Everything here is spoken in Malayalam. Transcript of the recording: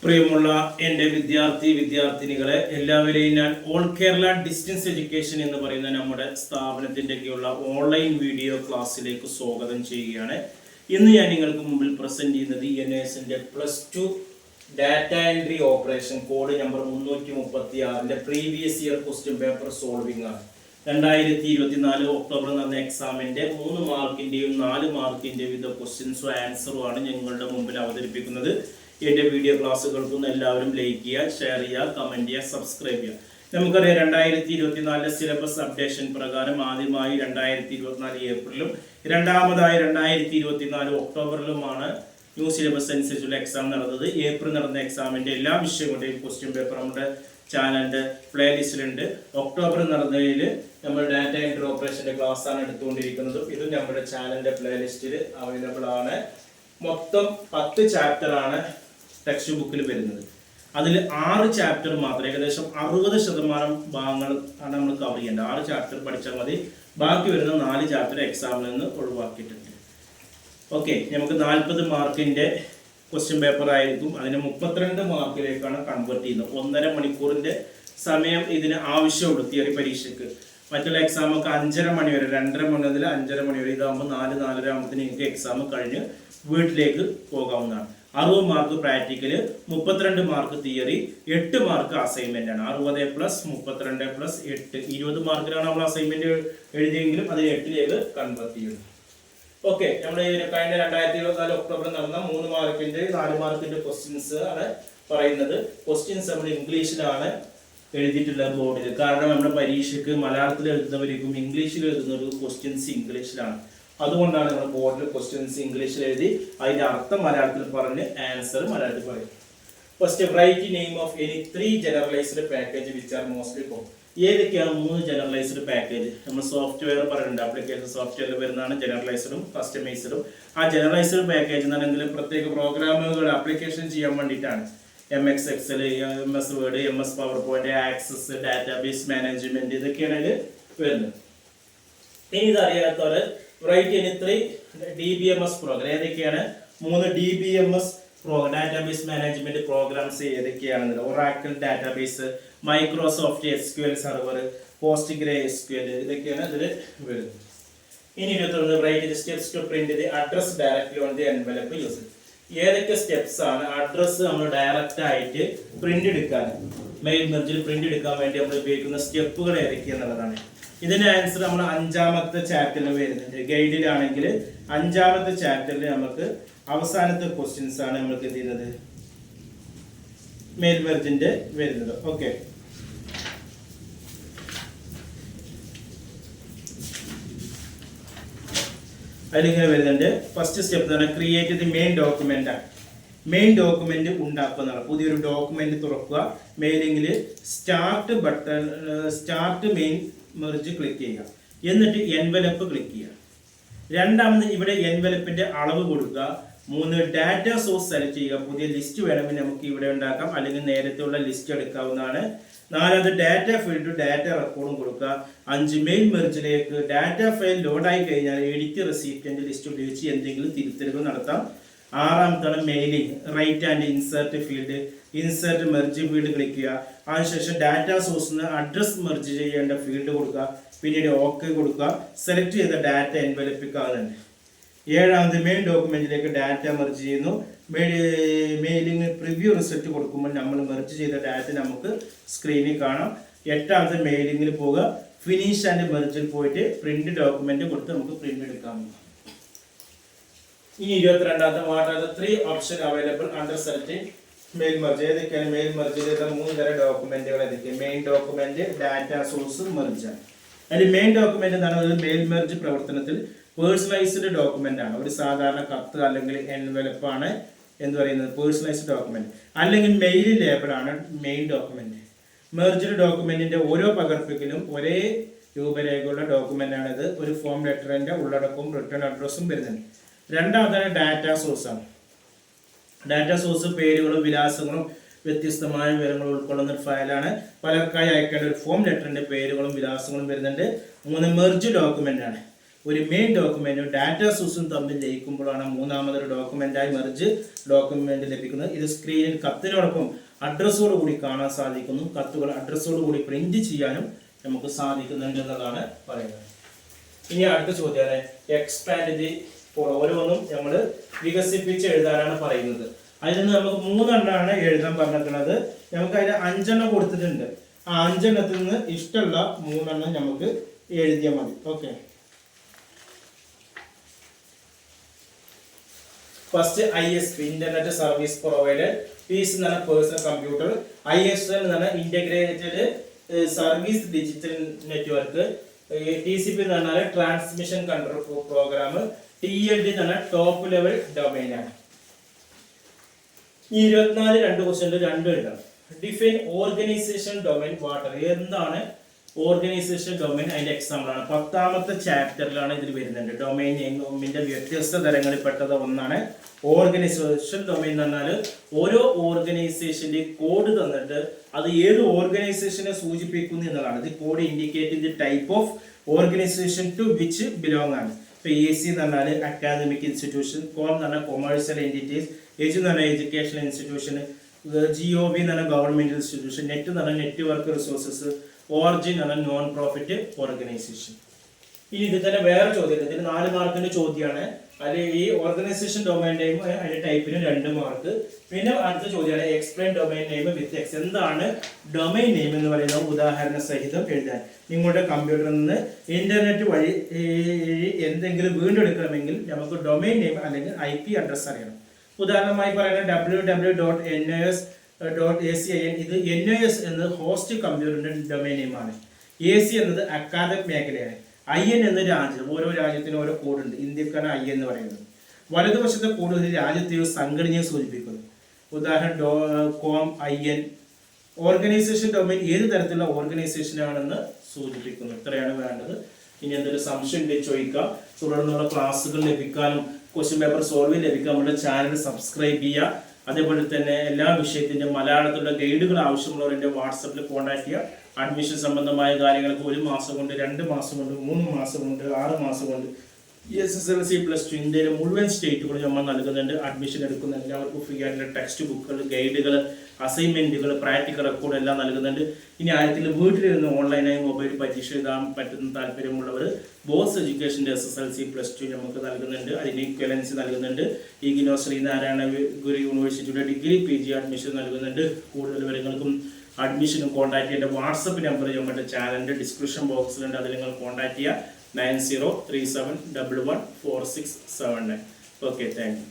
പ്രിയമുള്ള എൻ്റെ വിദ്യാർത്ഥിനികളെ എല്ലാവരെയും ഞാൻ ഓൾ കേരള ഡിസ്റ്റൻസ് എഡ്യൂക്കേഷൻ എന്ന് പറയുന്ന നമ്മുടെ സ്ഥാപനത്തിൻ്റെയൊക്കെയുള്ള ഓൺലൈൻ വീഡിയോ ക്ലാസ്സിലേക്ക് സ്വാഗതം ചെയ്യുകയാണ്. ഇന്ന് ഞാൻ നിങ്ങൾക്ക് മുമ്പിൽ പ്രസന്റ് ചെയ്യുന്നത് ENS-ന്റെ +2 data entry operation code number 336 previous year question paper solving ആണ്. 2024 ഒക്ടോബർ നടന്ന എക്സാമിന്റെ 3 മാർക്കിന്റെയും 4 മാർക്കിന്റെയും വിവിധ ക്വസ്റ്റ്യൻസും ആൻസറും ആണ് ഞങ്ങളുടെ മുമ്പിൽ അവതരിപ്പിക്കുന്നത്. എൻ്റെ വീഡിയോ ക്ലാസ്സുകൾക്കൊന്നും എല്ലാവരും ലൈക്ക് ചെയ്യുക, ഷെയർ ചെയ്യുക, കമൻറ്റ് ചെയ്യുക, സബ്സ്ക്രൈബ് ചെയ്യുക. നമുക്കറിയാം 2024 സിലബസ് അപ്ഡേഷൻ പ്രകാരം ആദ്യമായി 2024 ഏപ്രിലും രണ്ടാമതായി 2024 ഒക്ടോബറിലുമാണ് ന്യൂ സിലബസ് അനുസരിച്ചുള്ള എക്സാം നടന്നത്. ഏപ്രിൽ നടന്ന എക്സാമിൻ്റെ എല്ലാ വിഷയങ്ങളുടെയും ക്വസ്റ്റ്യൻ പേപ്പർ നമ്മുടെ ചാനലിൻ്റെ പ്ലേലിസ്റ്റിലുണ്ട്. ഒക്ടോബറിൽ നടന്നതിൽ നമ്മൾ ഡാറ്റ എൻട്രി ഓപ്പറേഷൻ്റെ ക്ലാസ് ആണ് എടുത്തുകൊണ്ടിരിക്കുന്നത്. ഇത് നമ്മുടെ ചാനലിൻ്റെ പ്ലേലിസ്റ്റിൽ അവൈലബിൾ ആണ്. മൊത്തം 10 ചാപ്റ്റർ ആണ് ടെക്സ്റ്റ് ബുക്കിൽ വരുന്നത്. അതിൽ 6 ചാപ്റ്റർ മാത്രം, ഏകദേശം 60% ഭാഗങ്ങൾ ആണ് നമ്മൾ കവർ ചെയ്യേണ്ടത്. 6 ചാപ്റ്റർ പഠിച്ചാൽ മതി. ബാക്കി വരുന്ന 4 ചാപ്റ്റർ എക്സാമിൽ നിന്ന് ഒഴിവാക്കിയിട്ടുണ്ട്. ഓക്കെ, നമുക്ക് 40 മാർക്കിൻ്റെ ക്വസ്റ്റ്യൻ പേപ്പർ ആയിരിക്കും. അതിന് 32 മാർക്കിലേക്കാണ് കൺവേർട്ട് ചെയ്യുന്നത്. 1.5 മണിക്കൂറിൻ്റെ സമയം ഇതിന് ആവശ്യമുള്ളൂ തിയറി പരീക്ഷയ്ക്ക്. മറ്റുള്ള എക്സാമൊക്കെ 5:30 മണി വരെ, 2:30 മണി മുതൽ 5:30 മണി വരെ. ഇതാകുമ്പോൾ 4-4:30 ആകുമ്പോഴത്തേന് നിങ്ങൾക്ക് എക്സാം കഴിഞ്ഞ് വീട്ടിലേക്ക് പോകാവുന്നതാണ്. 60 mark practical, 32 mark theory, 8 mark assignment ആണ്. 60 + 32 + 8 20 മാർക്കിലാണ് നമ്മൾ അസൈൻമെന്റ് എഴുതിയെങ്കിലും അത് 8ലേക്ക് കൺവേർട്ട് ചെയ്യുന്നു. ഓക്കെ, നമ്മൾ കഴിഞ്ഞ 2024 ഒക്ടോബറിൽ നടന്ന 3 മാർക്കിന്റെ 4 മാർക്കിന്റെ ക്വസ്റ്റ്യൻസ് ആണ് പറയുന്നത്. ക്വസ്റ്റ്യൻസ് നമ്മൾ ഇംഗ്ലീഷിലാണ് എഴുതിയിട്ടുള്ള ബോർഡിൽ. കാരണം നമ്മുടെ പരീക്ഷയ്ക്ക് മലയാളത്തിൽ എഴുതുന്നവർക്കും ഇംഗ്ലീഷിൽ എഴുതുന്നവർക്കും ക്വസ്റ്റ്യൻസ് ഇംഗ്ലീഷിലാണ്. അതുകൊണ്ടാണ് നമ്മൾ ബോർഡിൽ ക്വസ്റ്റ്യൻസ് ഇംഗ്ലീഷിൽ എഴുതി അതിന്റെ അർത്ഥം മലയാളത്തിൽ പറഞ്ഞ് ആൻസർ മലയാളത്തിൽ പറയും. First, write name of any 3 generalized package which are mostly common. ഏതൊക്കെയാണ് 3 ജനറലൈസ്ഡ് പാക്കേജ്? നമ്മൾ സോഫ്റ്റ്വെയർ പറയുന്നുണ്ട്. ആപ്ലിക്കേഷൻ സോഫ്റ്റ്വെയറിൽ വരുന്നതാണ് ജനറലൈസ്ഡും കസ്റ്റമൈസ്ഡും. ആ ജനറലൈസ്ഡ് പാക്കേജ് എന്നാണെങ്കിൽ പ്രത്യേക പ്രോഗ്രാമുകൾ ആപ്ലിക്കേഷൻ ചെയ്യാൻ വേണ്ടിയിട്ടാണ്. MS Excel, MS Word, MS PowerPoint, access, database management, ഇതൊക്കെയാണ് ഇതിൽ വരുന്നത്. ഇനി ഇതറിയാത്തവർ റൈറ്റ് എനി 3 DBMS പ്രോഗ്രാം. ഏതൊക്കെയാണ്? 3 DBMS ഡാറ്റാബേസ് മാനേജ്മെന്റ് പ്രോഗ്രാംസ് ഏതൊക്കെയാണെന്ന്. Oracle database, Microsoft SQL server, PostgreSQL, ഇതൊക്കെയാണ് ഇതിൽ വരുന്നത്. ഇനി 21 write steps to print the address directly on the envelope use. ഏതൊക്കെ സ്റ്റെപ്സ് ആണ് അഡ്രസ്സ് നമ്മൾ ഡയറക്റ്റ് ആയിട്ട് പ്രിന്റ് എടുക്കാൻ, മെയിൽ മെർജിൽ പ്രിന്റ് എടുക്കാൻ വേണ്ടി നമ്മൾ ഉപയോഗിക്കുന്ന സ്റ്റെപ്പുകൾ ഏതൊക്കെയാണെന്നുള്ളതാണ്. ഇതിന്റെ ആൻസർ നമ്മൾ 5ാമത്തെ ചാപ്റ്ററിൽ വരുന്നുണ്ട്. ഗൈഡിലാണെങ്കിൽ 5ാമത്തെ ചാപ്റ്ററിൽ നമുക്ക് അവസാനത്തെ ക്വസ്റ്റ്യൻസ് ആണ് നമുക്ക് എന്ത് ചെയ്യുന്നത്, മെയിൽ മെർജിന്റെ വരുന്നത്. ഓക്കെ, അതിലിങ്ങനെ വരുന്നുണ്ട്. ഫസ്റ്റ് സ്റ്റെപ്പ് എന്ന് പറഞ്ഞാൽ ക്രിയേറ്റ് ദി മെയിൻ ഡോക്യുമെന്റ് ആണ്. മെയിൻ ഡോക്യുമെന്റ് ഉണ്ടാക്കുന്നതാണ്. പുതിയൊരു ഡോക്യുമെന്റ് തുറക്കുക. മെയിലിംഗിൽ start button, start main merge click ചെയ്യുക. എന്നിട്ട് എൻവലപ്പ് ക്ലിക്ക് ചെയ്യുക. രണ്ടാമത് ഇവിടെ എൻവലപ്പിന്റെ അളവ് കൊടുക്കുക. 3 ഡാറ്റ സോഴ്സ് സെലക്ട് ചെയ്യുക. പുതിയ ലിസ്റ്റ് വേണമെങ്കിൽ നമുക്ക് ഇവിടെ ഉണ്ടാക്കാം, അല്ലെങ്കിൽ നേരത്തെ ഉള്ള ലിസ്റ്റ് എടുക്കാവുന്നതാണ്. 4 ഡാറ്റ ഫീൽഡ് ഡാറ്റ റെക്കോർഡും കൊടുക്കുക. 5 മെയിൽ മെർജിലേക്ക് ഡാറ്റ ഫയൽ ലോഡായി കഴിഞ്ഞാൽ എഡിറ്റ് റെസിപ്റ്റന്റ് ലിസ്റ്റ് ഉപയോഗിച്ച് എന്തെങ്കിലും തിരുത്തലുകൾ നടത്താം. 6ാമത്താണ് mailing. Write and insert field, insert merge field click ചെയ്യുക. അതിനുശേഷം ഡാറ്റ സോഴ്സിന് അഡ്രസ് മെർജ് ചെയ്യേണ്ട ഫീൽഡ് കൊടുക്കുക. പിന്നീട് ഓക്കെ കൊടുക്കുക. സെലക്ട് ചെയ്ത ഡാറ്റ എൻവലപ്പിക്കാവുന്നുണ്ട്. 7ാമത് മെയിൻ ഡോക്യുമെന്റിലേക്ക് ഡാറ്റ മെർജ് ചെയ്യുന്നു. മെയിലിംഗ് പ്രിവ്യൂ റിസൾട്ട് കൊടുക്കുമ്പോൾ നമ്മൾ മെർജ് ചെയ്ത ഡാറ്റ നമുക്ക് സ്ക്രീനിൽ കാണാം. 8ാമത് മെയിലിംഗിൽ പോവുക. ഫിനിഷ് ആൻഡ് മെർജിൽ പോയിട്ട് പ്രിന്റ് ഡോക്യുമെന്റ് കൊടുത്ത് നമുക്ക് പ്രിന്റ് എടുക്കാം. ഇനി 22ാമത്തെ what are the 3 option available under selecting mail merge. ഏതൊക്കെയാണ് മെയിൽ മെർജ് ചെയ്ത 3 തരം ഡോക്യുമെന്റുകൾ? ഏതൊക്കെയാണ്? Main document, data source, merge ആണ്. അതിൽ മെയിൻ ഡോക്യുമെന്റ് എന്താണ്? ഒരു മെയിൽ മെർജ് പ്രവർത്തനത്തിൽ പേഴ്സണലൈസ്ഡ് ഡോക്യുമെന്റ് ആണ്. ഒരു സാധാരണ കത്ത് അല്ലെങ്കിൽ എൻവലപ്പ് ആണ് എന്ന് പറയുന്നത് പേഴ്സണലൈസ്ഡ് ഡോക്യുമെന്റ്. അല്ലെങ്കിൽ മെയിൽ ലേബിൾ ആണ് മെയിൻ ഡോക്യുമെന്റ്. മെർജ്ഡ് ഡോക്യുമെന്റിന്റെ ഓരോ പകർപ്പിക്കലും ഒരേ രൂപരേഖയുള്ള ഡോക്യുമെന്റ് ആണിത്. ഒരു ഫോം ലെറ്ററിന്റെ ഉള്ളടക്കവും റിട്ടേൺ അഡ്രസ്സും വരുന്നുണ്ട്. രണ്ടാമതാണ് ഡാറ്റ സോഴ്സ് ആണ്. ഡാറ്റ സോഴ്സ് പേരുകളും വിലാസങ്ങളും വ്യത്യസ്തമായ വിവരങ്ങൾ ഉൾക്കൊള്ളുന്ന ഒരു ഫയലാണ്. പലർക്കായി അയക്കേണ്ട ഒരു ഫോം ലെറ്ററിന്റെ പേരുകളും വിലാസങ്ങളും വരുന്നുണ്ട്. 3 മെർജ് ഡോക്യുമെന്റ് ആണ്. ഒരു മെയിൻ ഡോക്യുമെന്റും ഡാറ്റ സോഴ്സും തമ്മിൽ ലയിക്കുമ്പോഴാണ് മൂന്നാമതൊരു ഡോക്യുമെന്റായി മെർജ് ഡോക്യുമെന്റ് ലഭിക്കുന്നത്. ഇത് സ്ക്രീനിൽ കത്തിനോടൊപ്പം അഡ്രസ്സോട് കൂടി കാണാൻ സാധിക്കുന്നു. കത്തുകൾ അഡ്രസ്സോട് കൂടി പ്രിന്റ് ചെയ്യാനും നമുക്ക് സാധിക്കുന്നുണ്ട് എന്നതാണ് പറയുന്നത്. ഇനി അടുത്ത ചോദ്യമാണ് എക്സ്പാൻഡ് ദി ഓരോന്നും നമ്മൾ വികസിപ്പിച്ച് എഴുതാനാണ് പറയുന്നത്. അതിൽ നിന്ന് നമുക്ക് 3 എണ്ണമാണ് എഴുതാൻ പറഞ്ഞിട്ടുള്ളത്. നമുക്ക് അതിൽ 5 എണ്ണം കൊടുത്തിട്ടുണ്ട്. ആ 5 എണ്ണത്തിൽ നിന്ന് ഇഷ്ടമുള്ള 3 എണ്ണം നമുക്ക് എഴുതിയാൽ മതി. Okay, first ISP internet service provider, PC എന്ന് പറഞ്ഞ പേഴ്സണൽ കമ്പ്യൂട്ടർ, ISN എന്ന് പറഞ്ഞാൽ integrated service digital network, TCP എന്ന് പറഞ്ഞാൽ ട്രാൻസ്മിഷൻ കൺട്രോൾ പ്രോഗ്രാം, TLD എന്ന് പറഞ്ഞാൽ ടോപ്പ് ലെവൽ ഡൊമൈൻ ആണ്. ഈ 24 2 ക്വസ്റ്റ്യൻ 2 എഴുതാം. Define organisation domain water. എന്താണ് ഓർഗനൈസേഷൻ ഡൊമൈൻ? അതിന്റെ എക്സാമ്പിൾ ആണ് 10ാമത്തെ ചാപ്റ്ററിലാണ് ഇതിൽ വരുന്നുണ്ട്. ഡൊമൈൻ നെയിമിന്റെ വ്യത്യസ്ത തരങ്ങളിൽപ്പെട്ടത് ഒന്നാണ് ഓർഗനൈസേഷൻ ഡൊമൈൻ. എന്ന് പറഞ്ഞാൽ ഓരോ ഓർഗനൈസേഷന്റെ കോഡ് തന്നിട്ട് അത് ഏത് ഓർഗനൈസേഷനെ സൂചിപ്പിക്കുന്നു എന്നതാണ്. ഇത് code indicate the type of organization to which belong ആണ്. ഇപ്പൊ AC എന്ന് പറഞ്ഞാൽ അക്കാദമിക് ഇൻസ്റ്റിറ്റ്യൂഷൻ, കോം എന്ന് പറഞ്ഞാൽ കൊമേഴ്സ്യൽ എൻറ്റിറ്റീസ്, എജ് എന്ന് പറഞ്ഞാൽ എഡ്യൂക്കേഷണൽ ഇൻസ്റ്റിറ്റ്യൂഷൻ, GOV എന്ന് പറഞ്ഞാൽ ഗവൺമെന്റ് ഇൻസ്റ്റിറ്റ്യൂഷൻ, നെറ്റ് എന്ന് പറഞ്ഞാൽ നെറ്റ്വർക്ക് റിസോഴ്സസ്, ഓർജിൻ എന്ന് പറഞ്ഞാൽ നോൺ പ്രോഫിറ്റ് ഓർഗനൈസേഷൻ. ഇനി ഇത് തന്നെ വേറെ ചോദ്യം, ഇതിന് 4 മാർക്കിന്റെ ചോദ്യമാണ്. അതിൽ ഈ ഓർഗനൈസേഷൻ ഡൊമൈൻ നെയിം അതിന്റെ ടൈപ്പിന് 2 മാർക്ക്. പിന്നെ അടുത്ത ചോദ്യമാണ് എക്സ്പ്ലെയിൻ ഡൊമൈൻ നെയിം വിത്ത് എക്സ്. എന്താണ് ഡൊമൈൻ നെയിം എന്ന് പറയുന്നത്? ഉദാഹരണ സഹിതം എഴുതാൻ. നിങ്ങളുടെ കമ്പ്യൂട്ടറിൽ നിന്ന് ഇന്റർനെറ്റ് വഴി എന്തെങ്കിലും വീണ്ടെടുക്കണമെങ്കിൽ നമുക്ക് ഡൊമൈൻ നെയിം അല്ലെങ്കിൽ IP അഡ്രസ് അറിയണം. ഉദാഹരണമായി പറയുന്നത് www.nos.acin. ഇത് NOS എന്നത് ഹോസ്റ്റ് കമ്പ്യൂട്ടറിന്റെ ഡൊമൈൻ നെയിമാണ്. AC എന്നത് അക്കാദമിക് മേഖലയാണ്. IN എന്ന രാജ്യം, ഓരോ രാജ്യത്തിനും ഓരോ കോഡുണ്ട്. ഇന്ത്യക്കാണ് IN എന്ന് പറയുന്നത്. വലതുവശത്തെ കോഡ് ഒരു രാജ്യത്തെയോ സംഘടനയോ സൂചിപ്പിക്കുന്നു. ഉദാഹരണം COM IN. ഓർഗനൈസേഷൻ ഡൊമൈൻ ഏത് തരത്തിലുള്ള ഓർഗനൈസേഷൻ ആണെന്ന് സൂചിപ്പിക്കുന്നു. ഇത്രയാണ് വേണ്ടത്. ഇനി എന്തെങ്കിലും സംശയം ഉണ്ടെങ്കിൽ ചോദിക്കാം. തുടർന്നുള്ള ക്ലാസ്സുകൾ ലഭിക്കാനും ക്വസ്റ്റ്യൻ പേപ്പർ സോൾവ് ലഭിക്കാൻ നമ്മുടെ ചാനൽ സബ്സ്ക്രൈബ് ചെയ്യുക. അതേപോലെ തന്നെ എല്ലാ വിഷയത്തിന്റെ മലയാളത്തിലുള്ള ഗൈഡുകൾ ആവശ്യമുള്ളവർ എൻ്റെ വാട്സപ്പിൽ കോൺടാക്ട് ചെയ്യുക. അഡ്മിഷൻ സംബന്ധമായ കാര്യങ്ങൾക്ക് 1 മാസം കൊണ്ട്, 2 മാസം കൊണ്ട്, 3 മാസം കൊണ്ട്, 6 മാസം കൊണ്ട് SSLC+2 ഇന്ത്യയിലെ മുഴുവൻ സ്റ്റേറ്റുകളും നമ്മൾ നൽകുന്നുണ്ട്. അഡ്മിഷൻ എടുക്കുന്ന എല്ലാവർക്കും ഫ്രീ ആയിട്ടുള്ള ടെക്സ്റ്റ് ബുക്കുകൾ, ഗൈഡുകൾ, അസൈൻമെന്റുകൾ, പ്രാക്ടിക്കൽ റെക്കോർഡ് എല്ലാം നൽകുന്നുണ്ട്. ഇനി ആരെങ്കിലും വീട്ടിലിരുന്ന് ഓൺലൈനായി മൊബൈൽ പരീക്ഷ എഴുതാൻ പറ്റുന്ന താല്പര്യമുള്ളവർ ബോസ് എഡ്യൂക്കേഷൻ്റെ SSLC+2 നമുക്ക് നൽകുന്നുണ്ട്. അതിന് ഇക്വലൻസി നൽകുന്നുണ്ട്. ഇഗ്നോ ശ്രീനാരായണ ഗുരു യൂണിവേഴ്സിറ്റിയുടെ ഡിഗ്രി PG അഡ്മിഷൻ നൽകുന്നുണ്ട്. കൂടുതൽ വിവരങ്ങൾക്കും അഡ്മിഷനും കോൺടാക്ട് ചെയ്യേണ്ട വാട്സപ്പ് നമ്പർ നമ്മുടെ ചാനലിൻ്റെ ഡിസ്ക്രിപ്ഷൻ ബോക്സിലുണ്ട്. അതിൽ നിങ്ങൾ കോൺടാക്ട് ചെയ്യുക. 9037114679. Okay, thank you.